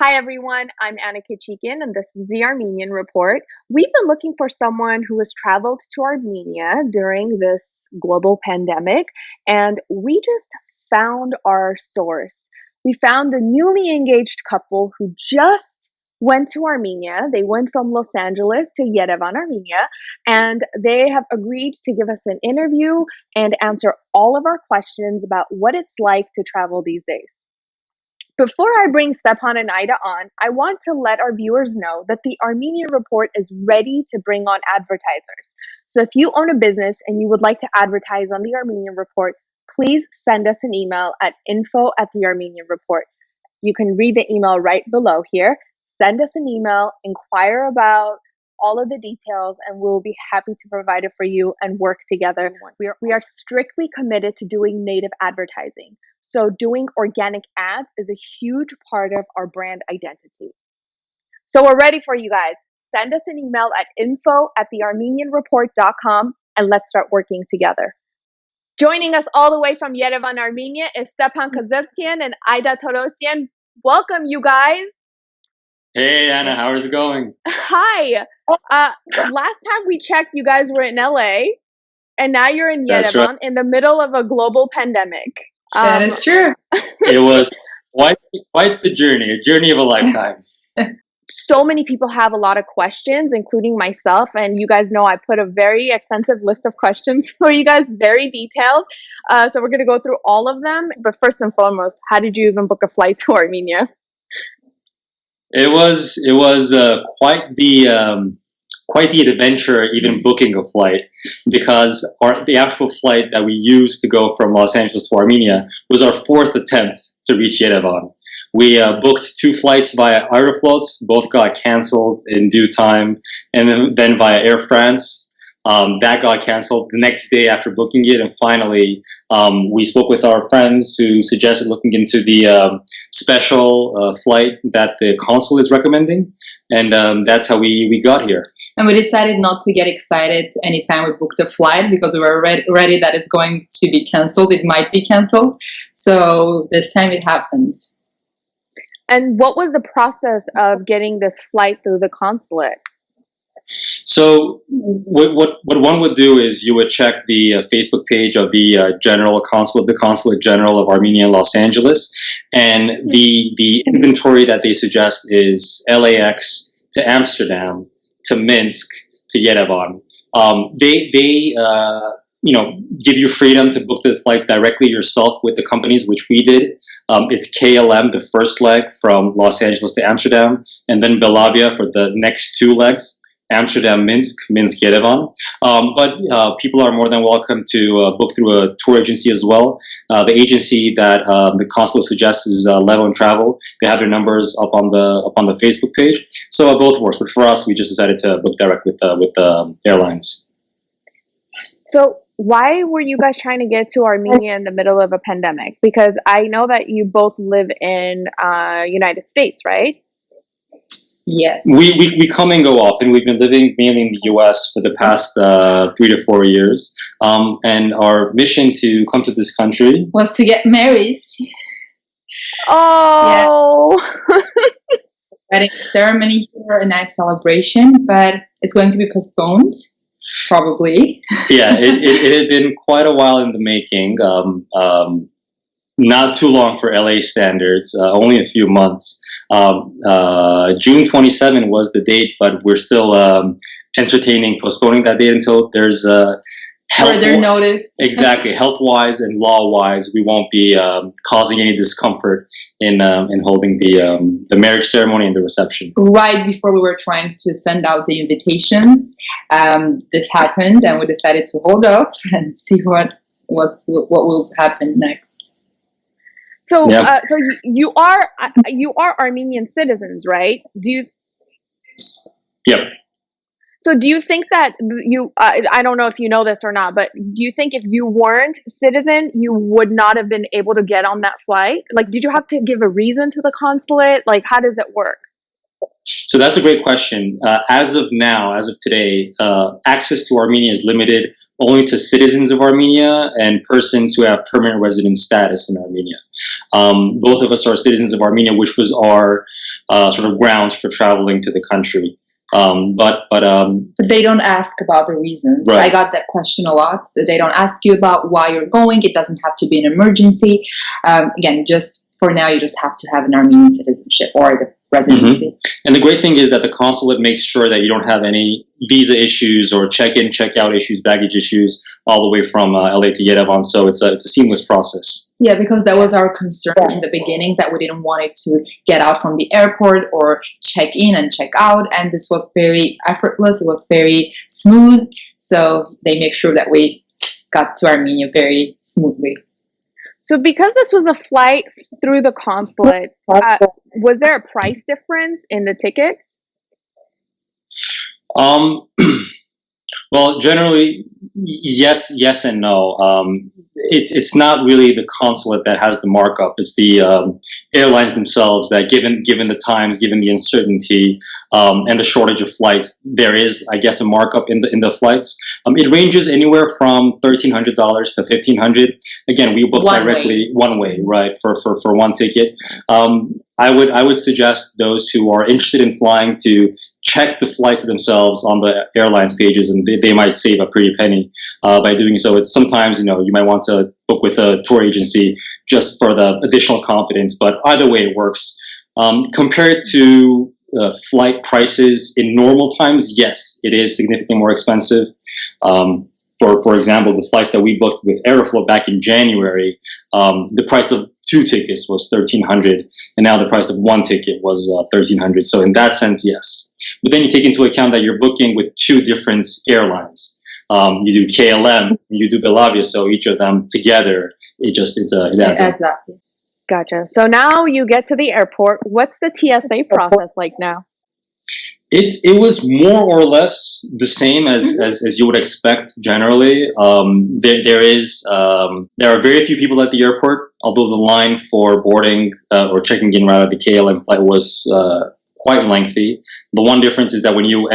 Hi everyone, I'm Anna Khzrtian and this is the Armenian Report. We've been looking for someone who has traveled to Armenia during this global pandemic, and we just found our source. We found a newly engaged couple who just went to Armenia. They went from Los Angeles to Yerevan, Armenia, and they have agreed to give us an interview and answer all of our questions about what it's like to travel these days. Before I bring Stepan and Aida on, I want to let our viewers know that the Armenian Report is ready to bring on advertisers. So if you own a business and you would like to advertise on the Armenian Report, please send us an email at info@thearmenianreport. You can read the email right below here. Send us an email, inquire about all of the details, and we'll be happy to provide it for you and work together. We are strictly committed to doing native advertising. So doing organic ads is a huge part of our brand identity. So we're ready for you guys. Send us an email at info@thearmenianreport.com and let's start working together. Joining us all the way from Yerevan, Armenia is Stepan Khzrtian and Aida Torosyan. Welcome, you guys. Hey, Anna, how's it going? Hi. Last time we checked, you guys were in LA, and now you're in That's Yerevan right. in the middle of a global pandemic. That is true. It was quite the journey, a journey of a lifetime. So many people have a lot of questions, including myself, and you guys know I put a very extensive list of questions for you guys, very detailed. So we're going to go through all of them. But first and foremost, how did you even book a flight to Armenia? It was quite the adventure, even booking a flight, because the actual flight that we used to go from Los Angeles to Armenia was our fourth attempt to reach Yerevan. We booked 2 flights via Aeroflot, both got canceled in due time, and then via Air France. That got canceled the next day after booking it, and finally we spoke with our friends who suggested looking into the special flight that the consul is recommending, and that's how we got here. And we decided not to get excited anytime we booked a flight because we were ready that it's going to be canceled. It might be canceled. So this time it happens. And what was the process of getting this flight through the consulate? So what one would do is you would check the Facebook page of the Consulate General of Armenia in Los Angeles, and the inventory that they suggest is LAX to Amsterdam to Minsk to Yerevan. They give you freedom to book the flights directly yourself with the companies, which we did. It's KLM, the first leg from Los Angeles to Amsterdam, and then Belavia for the next 2 legs. Amsterdam, Minsk, Yerevan. But people are more than welcome to book through a tour agency as well. The agency that the consulate suggests is Level and Travel. They have their numbers up on the Facebook page. So both works. But for us, we just decided to book direct with the airlines. So why were you guys trying to get to Armenia in the middle of a pandemic? Because I know that you both live in United States, right? Yes. We come and go often. We've been living mainly in the U.S. for the past 3 to 4 years, and our mission to come to this country was to get married. Oh! Yeah. Wedding ceremony here, a nice celebration, but it's going to be postponed, probably. Yeah, it had been quite a while in the making. Not too long for LA standards, only a few months. June 27 was the date, but we're still entertaining postponing that date until there's further notice. Exactly, health-wise and law-wise, we won't be causing any discomfort in holding the marriage ceremony and the reception. Right before we were trying to send out the invitations, this happened, and we decided to hold off and see what will happen next. So, so you are Armenian citizens, right? Do you? Yep. So, do you think that you? I don't know if you know this or not, but do you think if you weren't citizen, you would not have been able to get on that flight? Like, did you have to give a reason to the consulate? Like, how does it work? So that's a great question. As of now, as of today, access to Armenia is limited only to citizens of Armenia and persons who have permanent resident status in Armenia. Both of us are citizens of Armenia, which was our sort of grounds for traveling to the country. But they don't ask about the reasons. Right. I got that question a lot. So they don't ask you about why you're going. It doesn't have to be an emergency. Again, just for now, you just have to have an Armenian citizenship or the residency. Mm-hmm. And the great thing is that the consulate makes sure that you don't have any visa issues or check-in, check-out issues, baggage issues, all the way from LA to Yerevan. So it's a seamless process. Yeah, because that was our concern in the beginning, that we didn't want it to get out from the airport or check in and check out. And this was very effortless. It was very smooth. So they make sure that we got to Armenia very smoothly. So because this was a flight through the consulate, was there a price difference in the tickets? Well, generally, yes and no. It's not really the consulate that has the markup. It's the airlines themselves that, given the times, given the uncertainty, and the shortage of flights, there is, I guess, a markup in the flights. It ranges anywhere from $1,300 to $1,500. Again, we book directly one way, right, for one ticket. I would suggest those who are interested in flying to check the flights themselves on the airlines pages, and they might save a pretty penny by doing so. It's sometimes, you might want to book with a tour agency just for the additional confidence, but either way it works. Compared to flight prices in normal times, yes, it is significantly more expensive. For example, the flights that we booked with Aeroflot back in January, the price of 2 tickets was $1,300, and now the price of 1 ticket was $1,300. So in that sense, yes. But then you take into account that you're booking with 2 different airlines. You do KLM, you do Belavia, so each of them together, it adds up. Exactly. Gotcha. So now you get to the airport. What's the TSA process like now? It was more or less the same as you would expect generally. There are very few people at the airport, although the line for boarding or checking in right at the KLM flight was quite lengthy. The one difference is that when you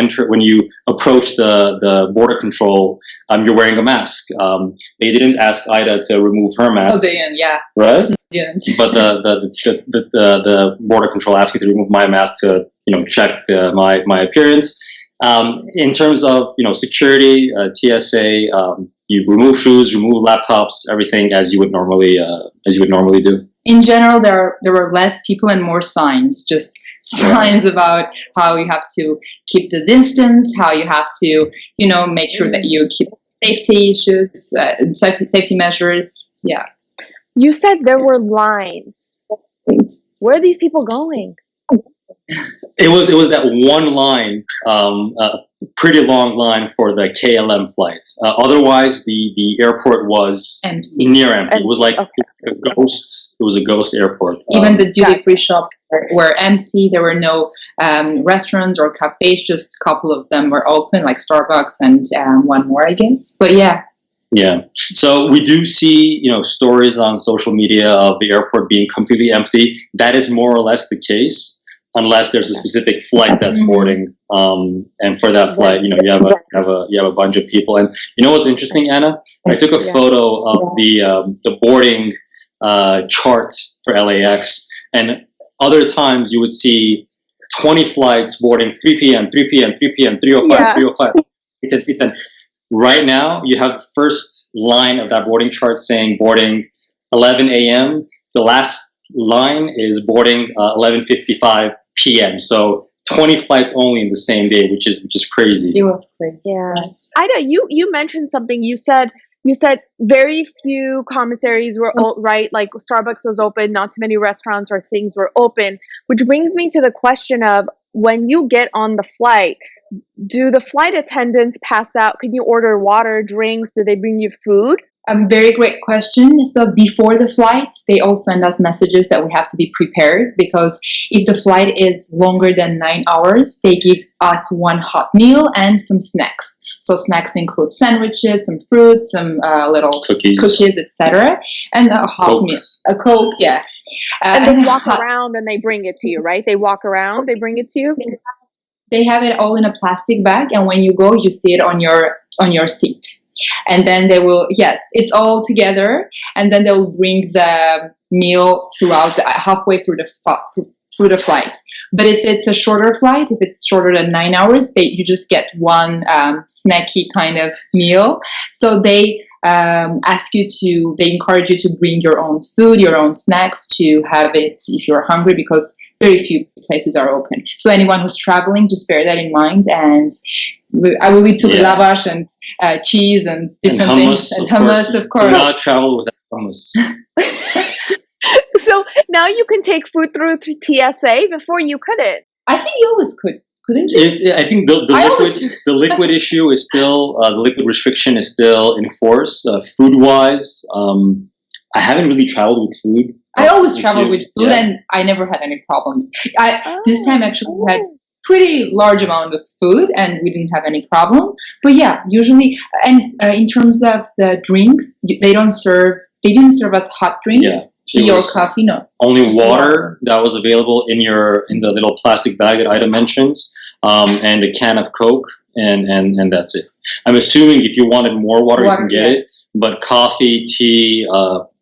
approach the border control, you're wearing a mask. They didn't ask Aida to remove her mask. Oh, they didn't, yeah. Right? Yeah. But the border control asked me to remove my mask to check my appearance. In terms of security, TSA, you remove shoes, remove laptops, everything as you would normally do. In general, there were less people and more signs, just signs about how you have to keep the distance, how you have to make sure that you keep safety issues, safety measures. Yeah. You said there were lines. Where are these people going? It was that one line, a pretty long line for the KLM flights. Otherwise, the airport was near empty. It was like a ghost. It was a ghost airport. Even the duty-free shops were empty. There were no restaurants or cafes. Just a couple of them were open, like Starbucks and one more, I guess. But yeah. Yeah. So we do see, stories on social media of the airport being completely empty. That is more or less the case, unless there's a specific flight that's boarding. And for that flight, you have a bunch of people. And what's interesting, Anna? I took a photo of the boarding chart for LAX, and other times you would see 20 flights boarding 3 p.m., 3 p.m., 3 p.m., 3:05, 3:05, 3:10, 3:10. Right now, you have the first line of that boarding chart saying boarding 11 a.m. The last line is boarding 11:55 p.m. So 20 flights only in the same day, which is crazy. It was crazy. Yeah. Aida, you mentioned something. You said very few commissaries were right. Like Starbucks was open, not too many restaurants or things were open. Which brings me to the question of, when you get on the flight, do the flight attendants pass out? Can you order water, drinks? Do they bring you food? Very great question. So before the flight, they all send us messages that we have to be prepared, because if the flight is longer than 9 hours, they give us one hot meal and some snacks. So snacks include sandwiches, some fruits, some little cookies, etc., and a hot meal, a Coke, yeah. And they walk around and they bring it to you, right? They walk around, they bring it to you. They have it all in a plastic bag, and when you go, you see it on your seat. and then they will, yes, it's all together, and then they will bring the meal throughout halfway through the flight. But if it's a shorter flight, if it's shorter than 9 hours, you just get one snacky kind of meal. So they they encourage you to bring your own food, your own snacks, to have it if you're hungry, because very few places are open. So anyone who's traveling, just bear that in mind. And we took lavash and cheese and different things, and hummus, of course. Do not travel without hummus. So now you can take food through TSA. Before you couldn't. I think you always couldn't you? I think the liquid issue is still, the liquid restriction is still in force. Food-wise, I haven't really traveled with food. I always travel with food, and I never had any problems. This time actually we had pretty large amount of food, and we didn't have any problem. But yeah, usually, and in terms of the drinks, they didn't serve us hot drinks, tea or coffee. No, only water that was available in the little plastic bag that Aida mentions, and a can of Coke, and that's it. I'm assuming if you wanted more water you can get it, but coffee, tea,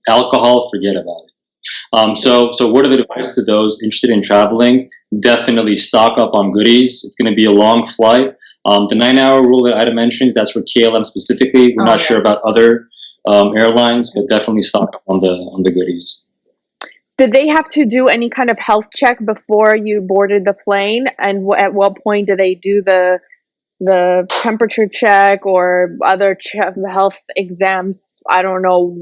alcohol, forget about it. So word of advice to those interested in traveling: definitely stock up on goodies. It's going to be a long flight. The 9-hour rule that Aida mentions, that's for KLM specifically. We're not sure about other airlines, but definitely stock up on the goodies. Did they have to do any kind of health check before you boarded the plane? And at what point do they do the temperature check or other health exams? I don't know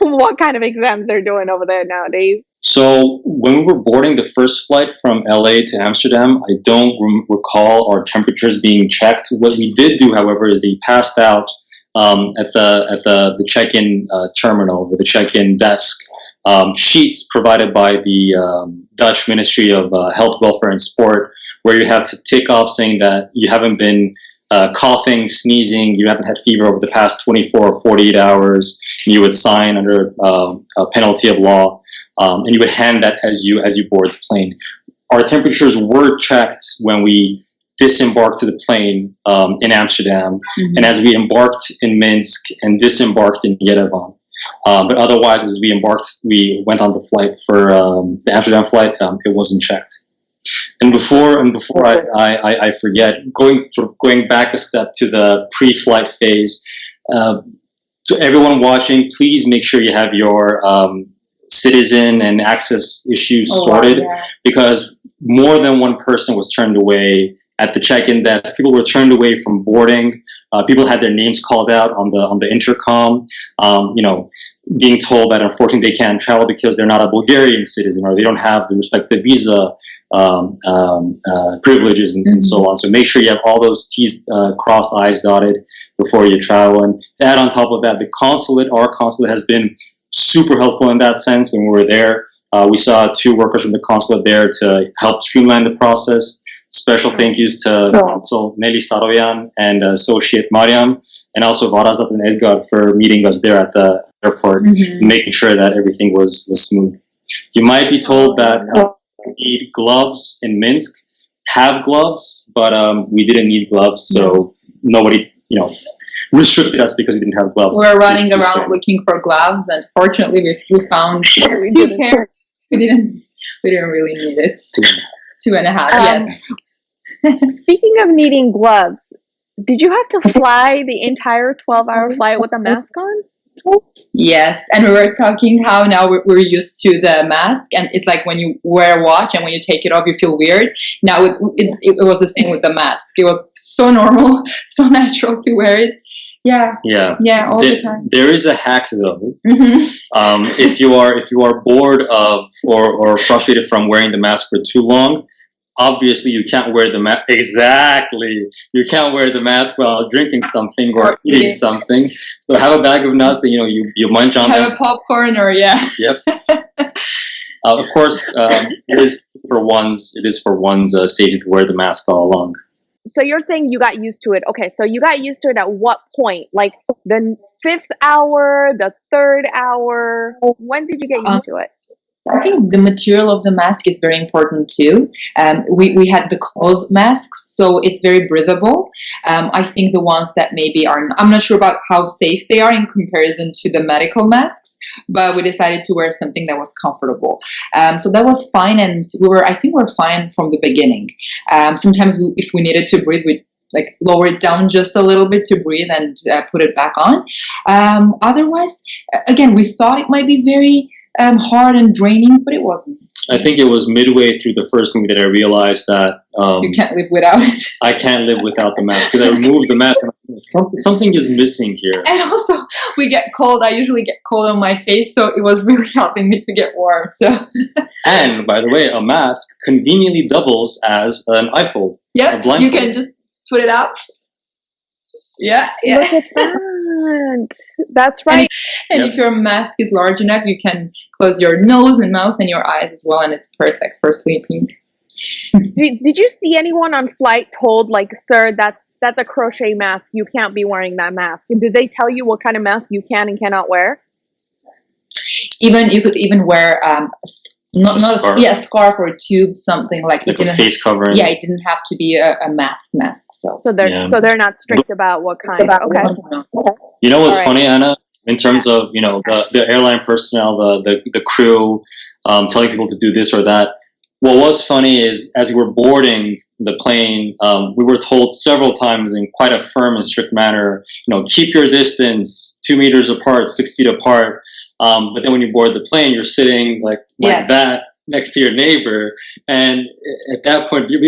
what kind of exams they're doing over there nowadays. So when we were boarding the first flight from LA to Amsterdam, I don't recall our temperatures being checked. What we did do, however, is they passed out at the check-in terminal, with the check-in desk, sheets provided by the Dutch Ministry of Health, Welfare and Sport, where you have to tick off saying that you haven't been coughing, sneezing, you haven't had fever over the past 24 or 48 hours. You would sign under a penalty of law, and you would hand that as you board the plane. Our temperatures were checked when we disembarked to the plane in Amsterdam, and as we embarked in Minsk and disembarked in Yerevan. But otherwise, as we went on the flight for the Amsterdam flight, it wasn't checked. And before I forget, going back a step to the pre-flight phase, to everyone watching, please make sure you have your citizen and access issues sorted, because more than one person was turned away at the check-in desk. People were turned away from boarding. People had their names called out on the intercom. Being told that unfortunately they can't travel because they're not a Bulgarian citizen, or they don't have the respective visa privileges and so on. So make sure you have all those T's crossed, I's dotted before you travel. And to add on top of that, our consulate has been super helpful in that sense. When we were there, we saw 2 workers from the consulate there to help streamline the process. Special thank yous to Consul Nelly Saroyan and Associate Mariam, and also Varazat and Edgar for meeting us there at the airport, making sure that everything was smooth. You might be told that you need gloves in Minsk. Have gloves, but we didn't need gloves, so nobody, restricted us because we didn't have gloves. We were running around looking for gloves, and fortunately we found 2 pairs. We didn't really need it. 2.5, yes. Speaking of needing gloves, did you have to fly the entire 12-hour flight with a mask on? Yes, and we were talking how now we're used to the mask, and it's like when you wear a watch and when you take it off you feel weird. Now it was the same with the mask. It was so normal, so natural to wear it. Yeah, all the time. There is a hack though. If you are bored of or frustrated from wearing the mask for too long, obviously you can't wear the mask. Exactly, you can't wear the mask while drinking something or eating something. So have a bag of nuts, and you munch on them. Have a popcorn or Yep. Of course, it is for one's safety to wear the mask all along. So you're saying you got used to it. Okay, so you got used to it at what point? Like the 5th hour, the 3rd hour? When did you get used to it? I think the material of the mask is very important too. We had the cloth masks, so it's very breathable. I think the ones that maybe are, I'm not sure about how safe they are in comparison to the medical masks, but we decided to wear something that was comfortable. So that was fine, and I think we were fine from the beginning. Sometimes if we needed to breathe, we'd like lower it down just a little bit to breathe and put it back on. Otherwise, again, we thought it might be very hard and draining, but it wasn't. I think it was midway through the first movie that I realized that You can't live without it. I can't live without the mask, because I removed the mask and something is missing here. And also, we get cold. I usually get cold on my face, so it was really helping me to get warm. So. And by the way, a mask conveniently doubles as an eye fold. Yep, you can just put it up. Yeah, yeah. Look at that. That's right. And if your mask is large enough, you can close your nose and mouth and your eyes as well, and it's perfect for sleeping. Did you see anyone on flight told, like, sir, that's a crochet mask, you can't be wearing that mask? And did they tell you what kind of mask you can and cannot wear? Even you could even wear not a scarf or a tube, something like Like it a didn't. face covering. Yeah, it didn't have to be a mask. So They're not strict about what kind. Okay. You know what's All right. funny, Anna? In terms of, you know, the airline personnel, the crew, telling people to do this or that. What was funny is, as we were boarding the plane, we were told several times in quite a firm and strict manner, you know, keep your distance 2 meters apart, 6 feet apart. But then when you board the plane, you're sitting like Yes. that next to your neighbor, and at that point, you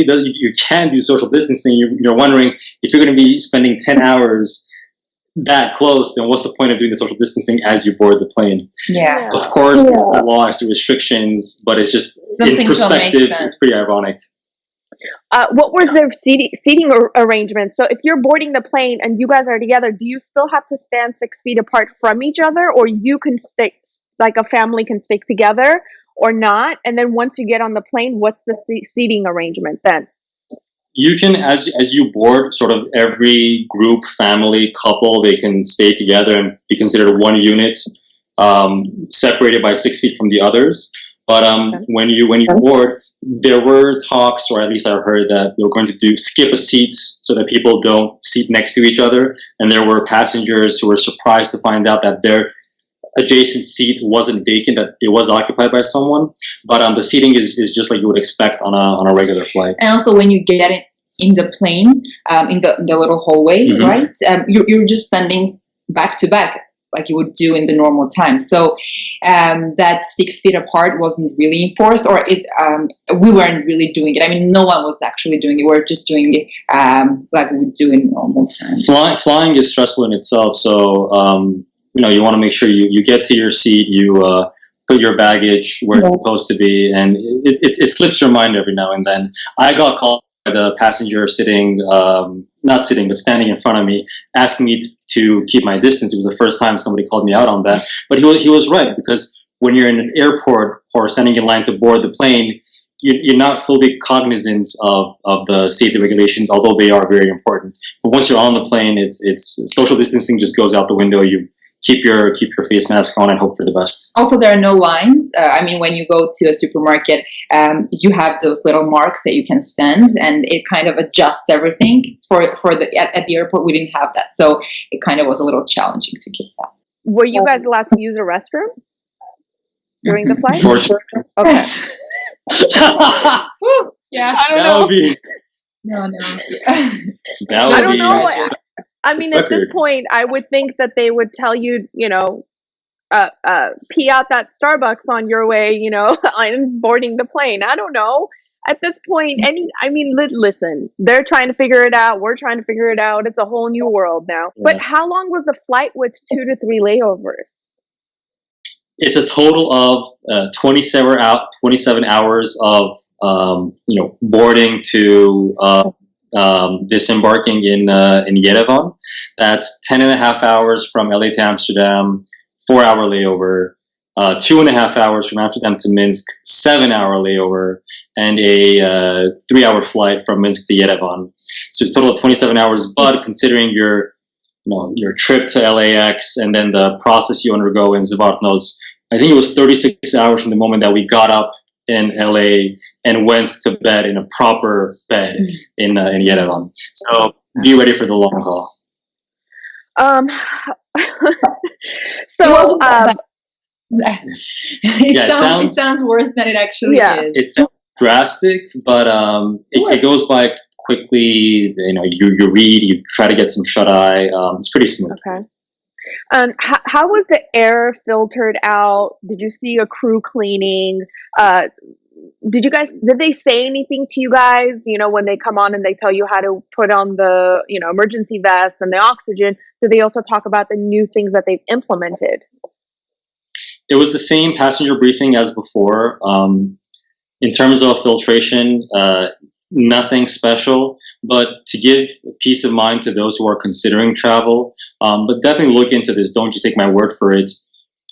can do social distancing. You're wondering, if you're going to be spending 10 hours that close, then what's the point of doing the social distancing as you board the plane? Yeah. Of course, it's the law, it's the restrictions, but it's just, Some in things don't make perspective, sense. it's pretty ironic. What were the seating arrangements? So if you're boarding the plane and you guys are together, do you still have to stand 6 feet apart from each other, or you can stick, like a family can stick together or not? And then once you get on the plane, what's the seating arrangement then? You can, as you board, sort of every group, family, couple, they can stay together and be considered one unit, separated by 6 feet from the others. But when you board, there were talks, or at least I heard, that they were going to skip a seat so that people don't seat next to each other. And there were passengers who were surprised to find out that their adjacent seat wasn't vacant, that it was occupied by someone. But the seating is just like you would expect on a regular flight. And also, when you get in the plane, in the little hallway, Mhm. right? You're just standing back to back, like you would do in the normal time. So that 6 feet apart wasn't really enforced, or we weren't really doing it. I mean, no one was actually doing it. We were just doing it like we would do in normal time. Flying is stressful in itself, so you know, you want to make sure you get to your seat, you put your baggage where it's supposed to be, and it slips your mind every now and then. I got called by the passenger standing in front of me, asking me to keep my distance. It was the first time somebody called me out on that, but he was right, because when you're in an airport or standing in line to board the plane, you're not fully cognizant of the safety regulations, although they are very important. But once you're on the plane, it's social distancing just goes out the window. You keep your face mask on and hope for the best. Also, there are no lines. I mean, when you go to a supermarket, you have those little marks that you can stand, and it kind of adjusts everything. At the airport, we didn't have that, so it kind of was a little challenging to keep that. Were you guys allowed to use a restroom during the flight? Fortunately, Okay. Yeah, I don't that know. would be. no. That would I don't be. know. I mean, at this Record. point, I would think that they would tell you, you know, pee out that Starbucks on your way, you know, on boarding the plane. I don't know. At this point, listen, they're trying to figure it out. We're trying to figure it out. It's a whole new world now. Yeah. But how long was the flight with 2 to 3 layovers? It's a total of 27 hours of boarding to disembarking in Yerevan. That's 10.5 hours from LA to Amsterdam, 4-hour layover, 2.5 hours from Amsterdam to Minsk, 7-hour layover, and a 3-hour flight from Minsk to Yerevan. So it's a total of 27 hours. But considering your trip to LAX and then the process you undergo in Zvartnots, I think it was 36 hours from the moment that we got up in LA and went to bed in a proper bed in Yerevan. So be ready for the long haul. Um, It so, wasn't that bad. Yeah, It sounds worse than it actually Yeah. is. It sounds drastic, but it goes by quickly. You know, you read, you try to get some shut eye. It's pretty smooth. okay. How was the air filtered out? Did you see a crew cleaning? Did they say anything to you guys, when they come on and they tell you how to put on the, emergency vest and the oxygen? Do they also talk about the new things that they've implemented? It was the same passenger briefing as before. In terms of filtration, nothing special, but to give peace of mind to those who are considering travel, but definitely look into this. Don't just take my word for it.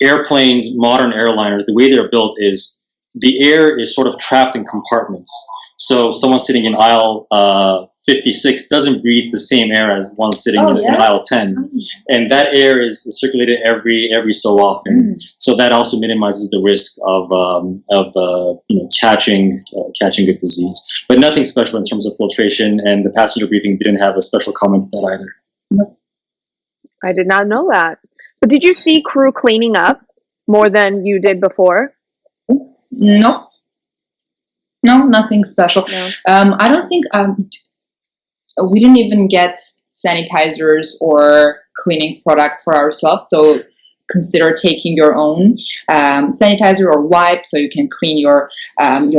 Airplanes, modern airliners, the way they're built is the air is sort of trapped in compartments. So someone sitting in aisle 56 doesn't breathe the same air as one sitting in aisle 10, and that air is circulated every so often. So that also minimizes the risk of catching a disease. But nothing special in terms of filtration, and the passenger briefing didn't have a special comment to that either. No. I did not know that. But did you see crew cleaning up more than you did before? No. No, nothing special. No. I don't think we didn't even get sanitizers or cleaning products for ourselves. So consider taking your own sanitizer or wipe so you can clean your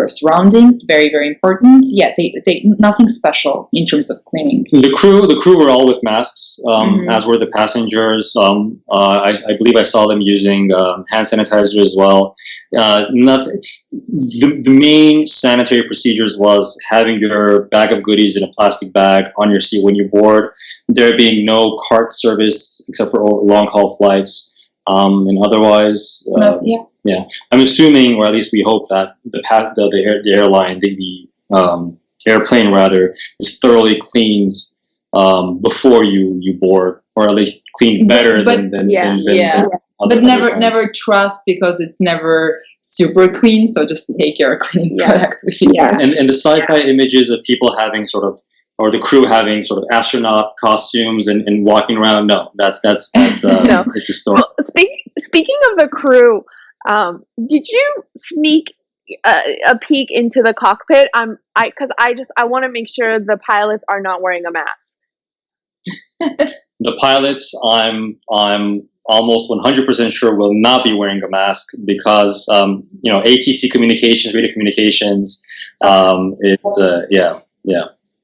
surroundings. Very, very important. Yeah, they nothing special in terms of cleaning. The crew were all with masks, as were the passengers. I believe I saw them using hand sanitizer as well. Nothing. The main sanitary procedures was having your bag of goodies in a plastic bag on your seat when you board. There being no cart service except for long haul flights. And otherwise, I'm assuming, or at least we hope, that the airline, the airplane rather, is thoroughly cleaned before you board, or at least cleaned better than But never trust, because it's never super clean. So just take your cleaning products with you. Yeah. And the sci-fi images of people having or the crew having sort of astronaut costumes and walking around. No, that's No. it's a story. Well, speaking of the crew, did you sneak a peek into the cockpit? Because I want to make sure the pilots are not wearing a mask. The pilots, I'm almost 100% sure, will not be wearing a mask because ATC communications, radio communications. It's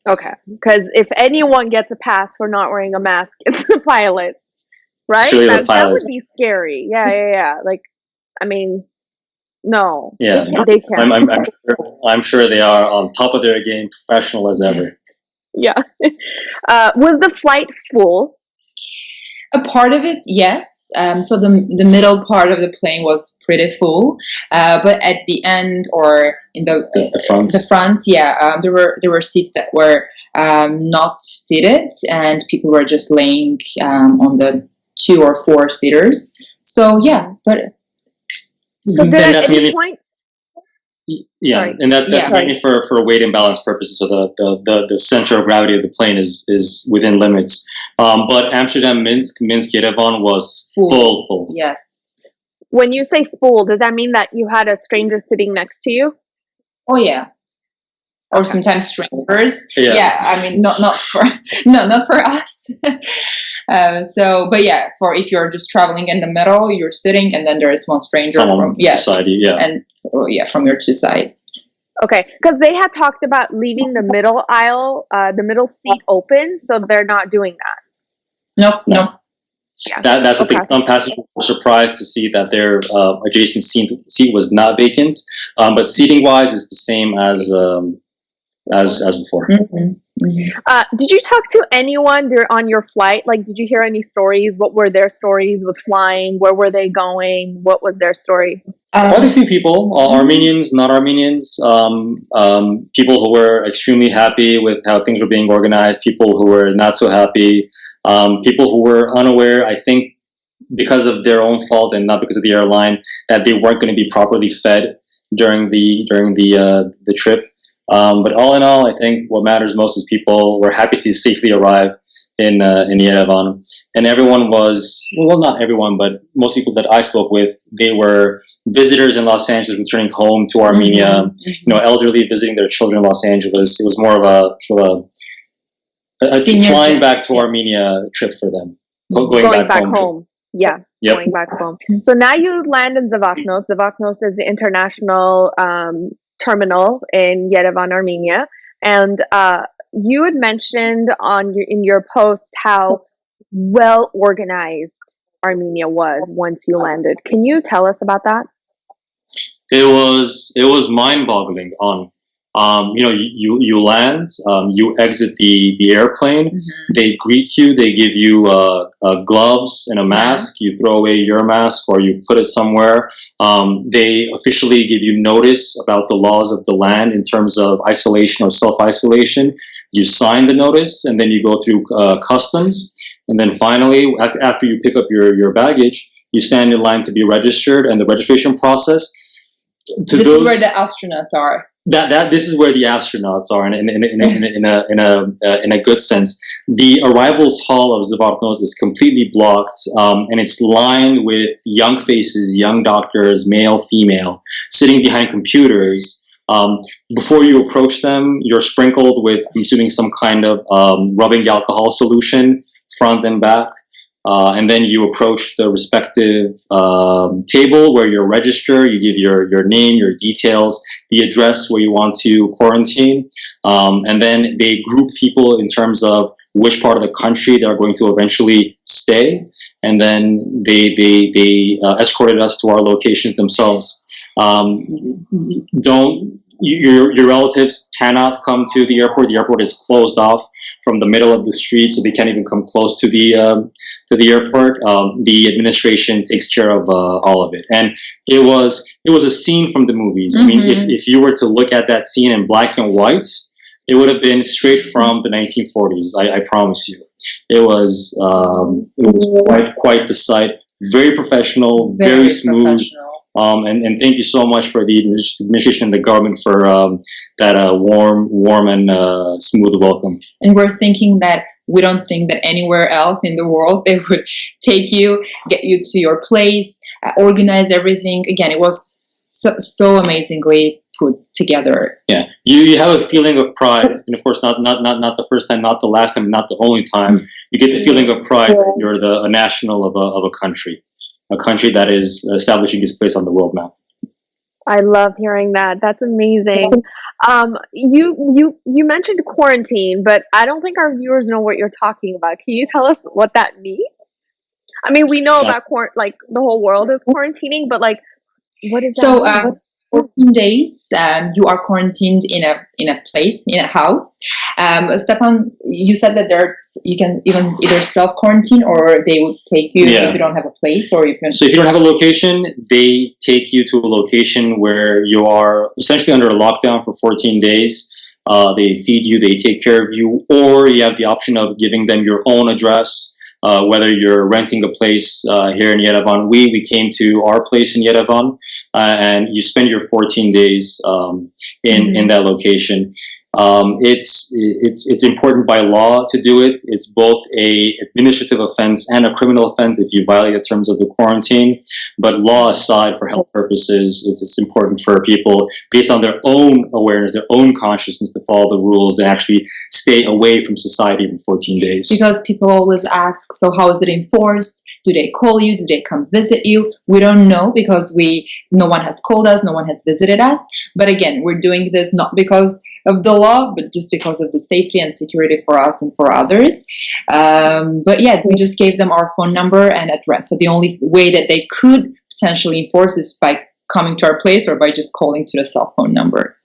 Okay, because if anyone gets a pass for not wearing a mask, it's the pilot, right? Surely the That pilots. would be scary. Yeah. Like, I mean, no. Yeah, They can't. I'm sure they are on top of their game, professional as ever. Yeah. Was the flight full? A part of it, yes. So the middle part of the plane was pretty full, but at the end, or in the front, there were seats that were not seated, and people were just laying on the 2 or 4 seaters. So but So did at any point? Yeah, Sorry. and that's mainly for weight and balance purposes. So the center of gravity of the plane is within limits. But Amsterdam, Minsk, Yerevan was full. Yes. When you say full, does that mean that you had a stranger sitting next to you? Oh yeah. Or sometimes strangers. Yeah. Yeah, I mean not for us. But yeah, for if you're just traveling in the middle, you're sitting, and then there is one stranger beside you, and from your 2 sides. Okay, because they had talked about leaving the middle aisle, the middle seat open, so they're not doing that. No. Yeah. That's the thing. Some passengers were surprised to see that their adjacent seat was not vacant, but seating wise, it's the same as before. Did you talk to anyone on your flight? Like, did you hear any stories? What were their stories with flying? Where were they going? What was their story? Quite a few people, Armenians, not Armenians, people who were extremely happy with how things were being organized, people who were not so happy, people who were unaware, I think, because of their own fault and not because of the airline, that they weren't going to be properly fed the trip. But all in all, I think what matters most is people were happy to safely arrive in Yerevan, and everyone was, well, not everyone, but most people that I spoke with, they were visitors in Los Angeles returning home to Armenia. Elderly visiting their children in Los Angeles. It was more of a sort of a flying back to Armenia trip for them. Going back home. Yeah, Yep. going back home. So now you land in Zavaknos. Zavaknos is the international terminal in Yerevan, Armenia. And you had mentioned in your post how well organized Armenia was once you landed. Can you tell us about that? It was mind-boggling. You land, you exit the airplane. They greet you. They give you gloves and a mask. You throw away your mask or you put it somewhere. They officially give you notice about the laws of the land in terms of isolation or self-isolation. You sign the notice, and then you go through customs, and then finally, after you pick up your baggage, you stand in line to be registered, and the registration process. This is where the astronauts are. This is where the astronauts are, in a good sense. The arrivals hall of Zavaknos is completely blocked, and it's lined with young faces, young doctors, male, female, sitting behind computers. Before you approach them, you're sprinkled with, I'm assuming, some kind of rubbing alcohol solution, front and back. And then you approach the respective table where you're registered. You give your name, your details, the address where you want to quarantine. And then they group people in terms of which part of the country they're going to eventually stay. And then they escorted us to our locations themselves. Your relatives cannot come to the airport. The airport is closed off from the middle of the street, so they can't even come close to the airport. The administration takes care of all of it, and it was a scene from the movies. I mean, if you were to look at that scene in black and white, it would have been straight from the 1940s. I promise you, it was quite the sight. Very professional, very smooth. And thank you so much for the administration and the government for that warm and smooth welcome. And we're thinking that we don't think that anywhere else in the world they would take you, get you to your place, organize everything. Again, it was so amazingly put together. Yeah, you have a feeling of pride, and of course, not the first time, not the last time, not the only time. You get the feeling of pride that you're a national of a country. A country that is establishing its place on the world map. I love hearing that. That's amazing. You mentioned quarantine, but I don't think our viewers know what you're talking about. Can you tell us what that means? I mean, we know about like the whole world is quarantining, but like, what is that mean? 14 days you are quarantined in a place, in a house. Stepan, you said that you can even either self-quarantine or they would take you if you don't have a place, or you can... So if you don't have a location, they take you to a location where you are essentially under a lockdown for 14 days. They feed you, they take care of you, or you have the option of giving them your own address. Whether you're renting a place here in Yerevan, we came to our place in Yerevan, and you spend your 14 days in that location. It's important by law to do it. It's both a administrative offense and a criminal offense if you violate the terms of the quarantine. But law aside, for health purposes, it's important for people, based on their own awareness, their own consciousness, to follow the rules and actually stay away from society for 14 days. Because people always ask, so how is it enforced? Do they call you? Do they come visit you? We don't know, because no one has called us, no one has visited us. But again, we're doing this not because of the law, but just because of the safety and security for us and for others. But yeah, we just gave them our phone number and address. So the only way that they could potentially enforce is by coming to our place or by just calling to the cell phone number.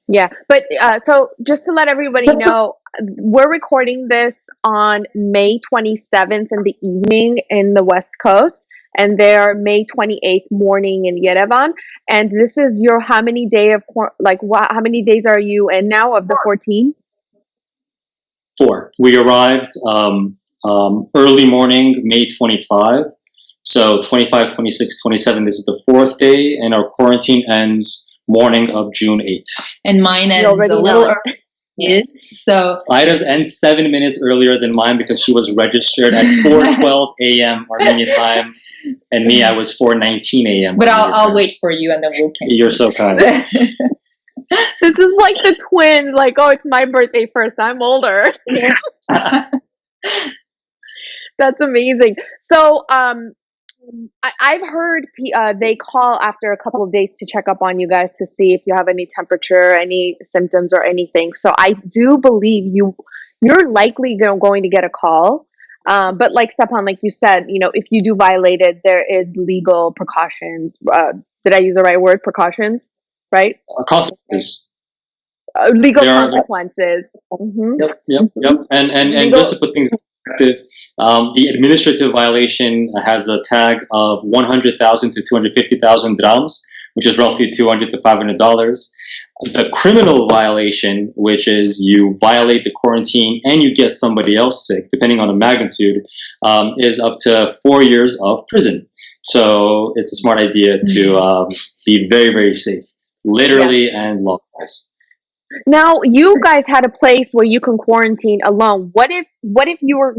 Yeah, but so just to let everybody know, we're recording this on May 27th in the evening in the West Coast, and they're May 28th morning in Yerevan. And this is your how many days are you in now of the 14? 4. We arrived early morning, May 25. So 25, 26, 27, this is the 4th day, and our quarantine ends morning of June 8th. And mine You ends already a little know it. early. So Ida's ends 7 minutes earlier than mine because she was registered at 4:12 a.m. Armenian time, and me, I was 4:19 a.m. but Armenian I'll time. wait for you and then we'll continue. You're so kind. This is like the twins, like, oh, it's my birthday first. I'm older. That's amazing. So, I've heard they call after a couple of days to check up on you guys to see if you have any temperature, any symptoms, or anything. So I do believe you're likely going to get a call. But like Stepan, like you said, if you do violate it, there is legal precautions. Did I use the right word? Precautions, right? Consequences. Legal There are- consequences. Mhm. Yep. And Legal- just to put things in perspective, the administrative violation has a tag of 100,000 to 250,000 drams, which is roughly $200 to $500. The criminal violation, which is you violate the quarantine and you get somebody else sick, depending on the magnitude, is up to 4 years of prison. So it's a smart idea to be very, very safe, literally and law-wise. Now, you guys had a place where you can quarantine alone. What if what if you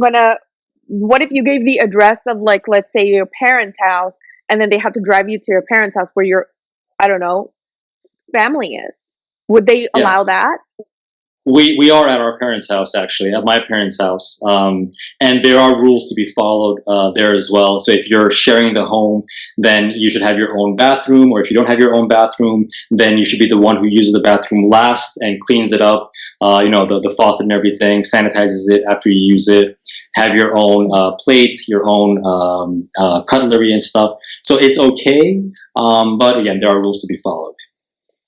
gave the address of, like, let's say your parents' house, and then they have to drive you to your parents' house where your, I don't know, family is? Would they Yeah. allow that? We are at our parents' house, actually, at my parents' house, and there are rules to be followed there as well. So if you're sharing the home, then you should have your own bathroom, or if you don't have your own bathroom, then you should be the one who uses the bathroom last and cleans it up, the faucet and everything, sanitizes it after you use it, have your own plate, your own cutlery and stuff. So it's okay, but again, there are rules to be followed.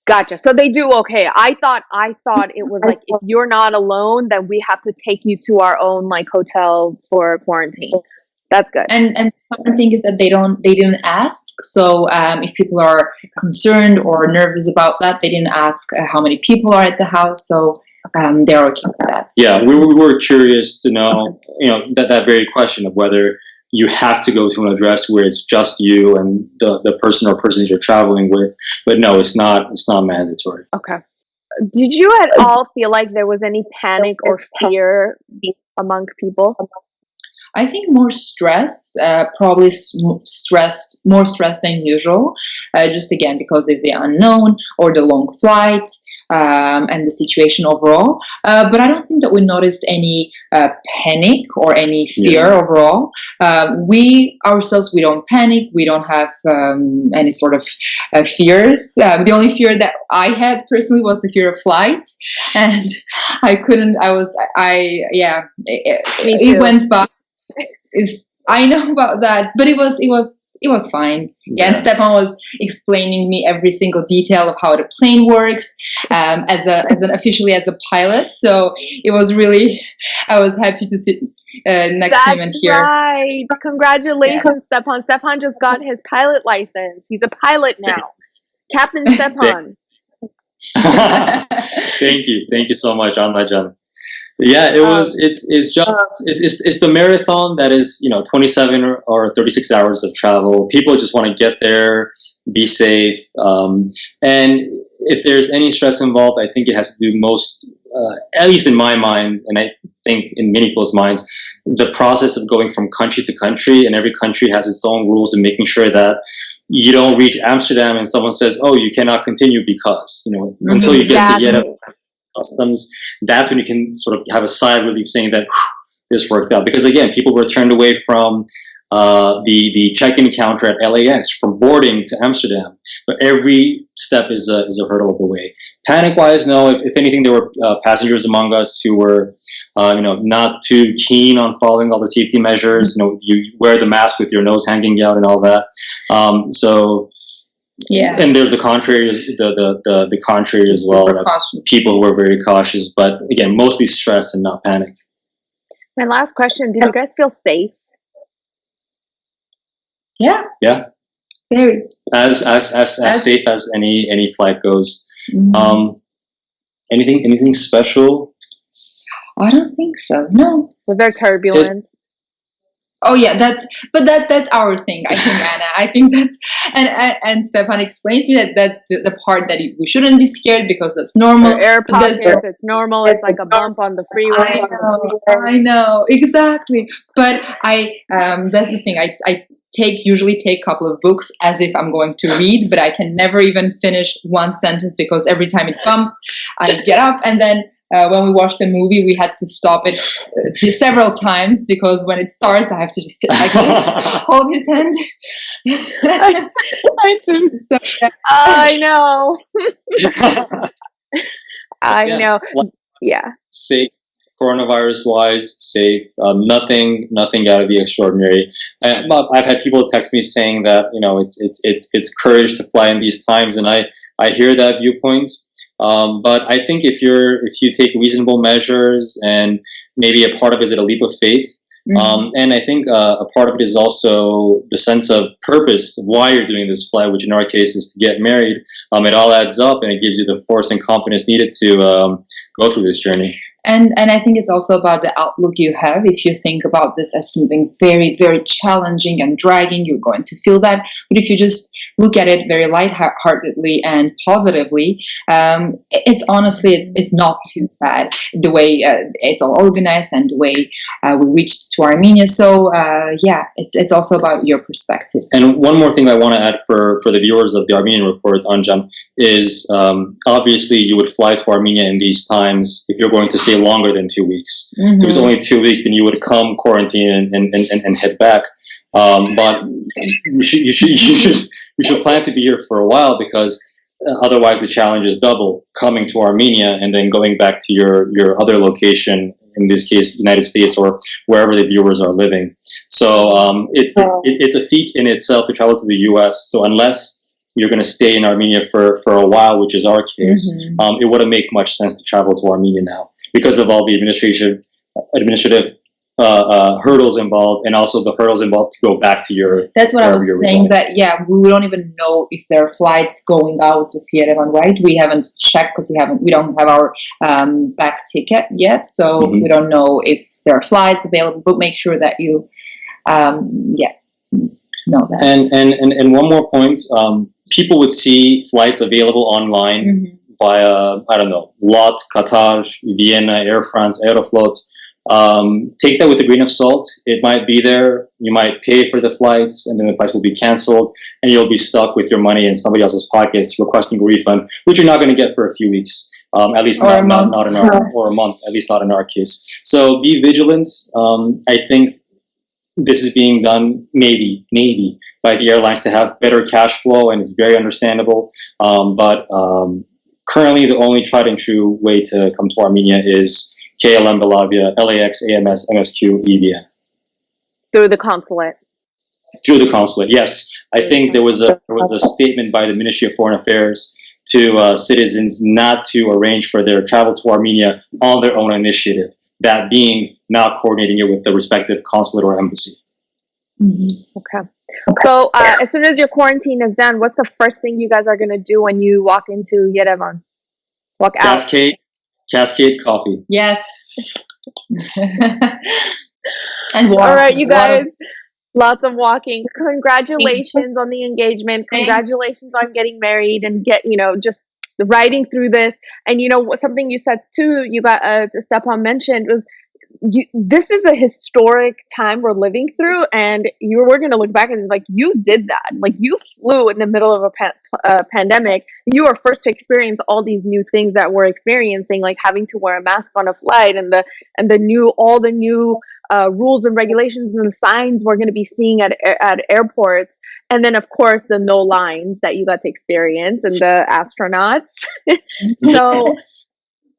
Gotcha. So they do okay. I thought it was like, if you're not alone, then we have to take you to our own, like, hotel for quarantine. That's good. And the other thing is that they didn't ask. So if people are concerned or nervous about that, they didn't ask how many people are at the house. So they're okay with that. Yeah, we were curious to know, that very question of whether you have to go to an address where it's just you and the person or persons you're traveling with. But no, it's not mandatory. Okay. Did you at all feel like there was any panic or fear among people? I think more stress, probably more stress than usual, just again because of the unknown or the long flights and the situation overall. But I don't think that we noticed any panic or any fear overall. We ourselves, we don't panic. We don't have any sort of fears. The only fear that I had personally was the fear of flight, and it went by. I know about that, but it was fine. Yeah, and Stepan was explaining me every single detail of how the plane works, officially as a pilot. So it was really, I was happy to sit next to him and hear. That's right. Congratulations, Stepan. Stepan just got his pilot license. He's a pilot now. Captain Stepan. Thank you so much, Anlajan. Yeah, it's the marathon that is 27 or 36 hours of travel. People just want to get there, be safe, and if there's any stress involved, I think it has to do most, at least in my mind, and I think in many people's minds, the process of going from country to country, and every country has its own rules, and making sure that you don't reach Amsterdam and someone says, "Oh, you cannot continue because," until you get to Yerevan customs, that's when you can sort of have a sigh of relief saying that this worked out. Because again, people were turned away from the check-in counter at LAX, from boarding to Amsterdam. But every step is a hurdle of the way. Panic-wise, no. If anything, there were passengers among us who were not too keen on following all the safety measures. You wear the mask with your nose hanging out and all that. Yeah, and there's the contrary, the contrary as well. People who were very cautious, but again, mostly stress and not panic. My last question: did you guys feel safe? Yeah. Very. As safe as any flight goes. Mm-hmm. Anything special? I don't think so. No. Was there turbulence? Oh yeah, that's our thing. I think, Anna. I think that's and Stepan explains me that that's the part that we shouldn't be scared because that's normal. Air But that's pockets, it's normal. It's like a bump on the freeway. I know exactly. But that's the thing. I usually take a couple of books as if I'm going to read, but I can never even finish one sentence because every time it bumps, I get up and then. When we watched the movie, we had to stop it several times because when it starts, I have to just sit like this, hold his hand. So, I know. I Yeah. know. Yeah. Safe, coronavirus wise, safe. Nothing out of the extraordinary. And I've had people text me saying that it's courage to fly in these times, and I hear that viewpoint. But I think if you take reasonable measures, and maybe a part of it is a leap of faith. And I think a part of it is also the sense of purpose of why you're doing this flight, which in our case is to get married. It all adds up, and it gives you the force and confidence needed to go through this journey. And I think it's also about the outlook you have. If you think about this as something very, very challenging and dragging, you're going to feel that. But if you just look at it very lightheartedly and positively, it's honestly it's not too bad the way it's all organized and the way we reached to Armenia. So yeah, it's also about your perspective. And one more thing I want to add for the viewers of the Armenian Report, Anjan, is obviously you would fly to Armenia in these times if you're going to stay longer than 2 weeks. So if it's only 2 weeks, then you would come, quarantine, and head back. But you should plan to be here for a while, because otherwise the challenge is double: coming to Armenia and then going back to your other location, in this case United States or wherever the viewers are living. So it's a feat in itself to travel to the US. So unless you're going to stay in Armenia for a while, which is our case, it wouldn't make much sense to travel to Armenia now, because of all the administrative hurdles involved, and also the hurdles involved to go back to your. That's what I was saying. That we don't even know if there are flights going out of Yerevan, right? We haven't checked because we don't have our back ticket yet, so we don't know if there are flights available. But make sure that you, know that. And one more point. People would see flights available online via, I don't know, LOT, Qatar, Vienna, Air France, Aeroflot. Take that with a grain of salt. It might be there. You might pay for the flights, and then the flights will be canceled, and you'll be stuck with your money in somebody else's pockets requesting a refund, which you're not going to get for a few weeks. At least not in our, or a month, at least not in our case. So be vigilant. I think this is being done maybe by the airlines to have better cash flow, and it's very understandable. But currently the only tried and true way to come to Armenia is KLM Belavia, LAX, AMS, MSQ, EVA. Through the consulate. Through the consulate, yes. I think there was a statement by the Ministry of Foreign Affairs to citizens not to arrange for their travel to Armenia on their own initiative. That being not coordinating it with the respective consulate or embassy. Okay. So as soon as your quarantine is done, what's the first thing you guys are going to do when you walk into Yerevan? Walk out. Cascade coffee. Yes. And all right, you guys. Lots of walking. Congratulations on the engagement. Congratulations on getting married and just riding through this. And something you said too, you got Stepan mentioned was this is a historic time we're living through, and we're going to look back and it's like, you did that. Like, you flew in the middle of a pandemic. You were first to experience all these new things that we're experiencing, like having to wear a mask on a flight, and the new rules and regulations and the signs we're going to be seeing at airports. And then, of course, the no lines that you got to experience, and the astronauts. So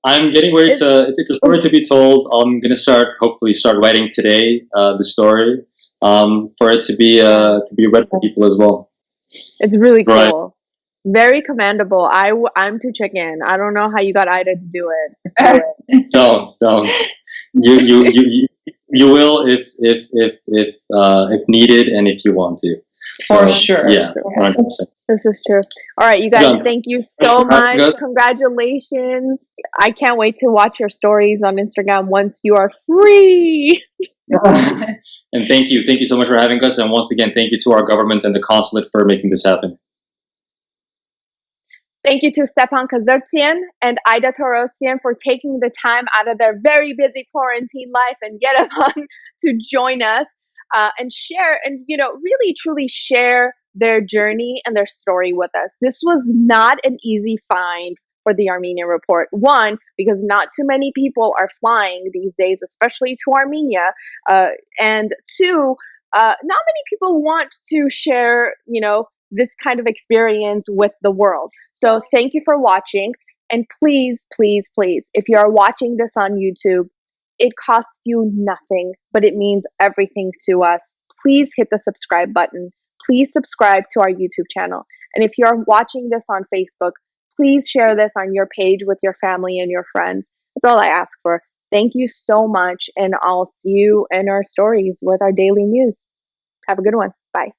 I'm getting ready it's a story to be told. I'm going to hopefully start writing today, the story, for it to be read for people as well. It's really cool. Right. Very commendable. I'm too chicken. I don't know how you got Aida to do it. Don't. You will if needed and if you want to. For sure. Yeah, 100%. This is true. All right, you guys, thank you so much. Congratulations. I can't wait to watch your stories on Instagram once you are free. And thank you so much for having us. And once again, thank you to our government and the consulate for making this happen. Thank you to Stepan Khzrtian and Aida Torosyan for taking the time out of their very busy quarantine life in Yerevan to join us and share and, really truly share their journey and their story with us. This was not an easy find for the Armenian Report. One, because not too many people are flying these days, especially to Armenia. And two, not many people want to share, this kind of experience with the world. So thank you for watching. And please, please, please, if you are watching this on YouTube, it costs you nothing, but it means everything to us. Please hit the subscribe button. Please subscribe to our YouTube channel. And if you're watching this on Facebook, please share this on your page with your family and your friends. That's all I ask for. Thank you so much. And I'll see you in our stories with our daily news. Have a good one. Bye.